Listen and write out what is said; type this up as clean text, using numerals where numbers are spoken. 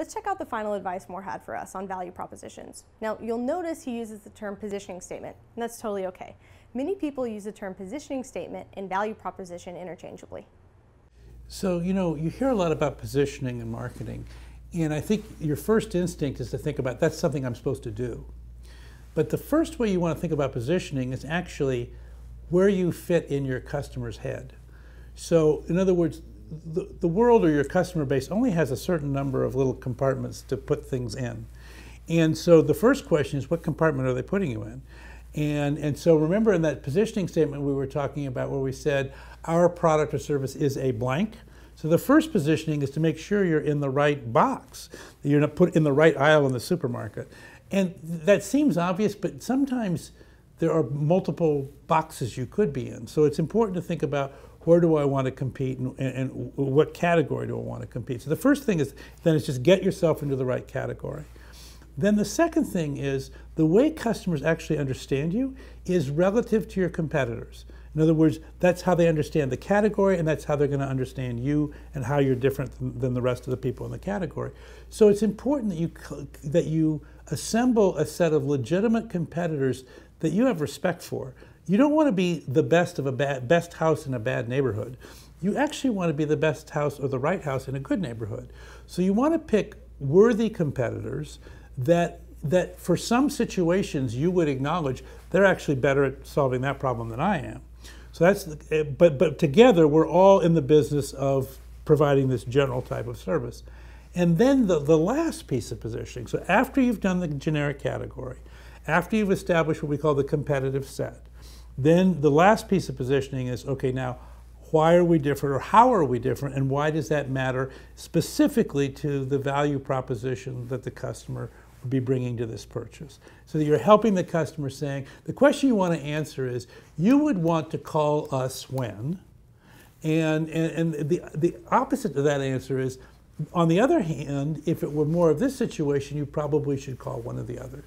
Let's check out the final advice Moore had for us on value propositions. Now, you'll notice he uses the term positioning statement, and that's totally okay. Many people use the term positioning statement and value proposition interchangeably. So, you hear a lot about positioning and marketing, and I think your first instinct is to think about that's something I'm supposed to do. But the first way you want to think about positioning is actually where you fit in your customer's head. So, in other words, the world or your customer base only has a certain number of little compartments to put things in. And so the first question is, what compartment are they putting you in? And so remember in that positioning statement we were talking about where we said our product or service is a blank. So the first positioning is to make sure you're in the right box, that you're not put in the right aisle in the supermarket. And that seems obvious, but sometimes there are multiple boxes you could be in. So it's important to think about where do I want to compete and what category do I want to compete. So the first thing is just get yourself into the right category. Then the second thing is the way customers actually understand you is relative to your competitors. In other words, that's how they understand the category, and that's how they're going to understand you and how you're different than the rest of the people in the category. So it's important that you assemble a set of legitimate competitors that you have respect for. You don't want to be the best of best house in a bad neighborhood. You actually want to be the best house or the right house in a good neighborhood. So you want to pick worthy competitors that for some situations you would acknowledge they're actually better at solving that problem than I am. So that's, but together we're all in the business of providing this general type of service. And then the last piece of positioning, so after you've done the generic category, after you've established what we call the competitive set, then the last piece of positioning is, okay, now why are we different, or how are we different, and why does that matter specifically to the value proposition that the customer would be bringing to this purchase? So that you're helping the customer saying, the question you want to answer is, you would want to call us when? And the opposite to that answer is, on the other hand, if it were more of this situation, you probably should call one of the others.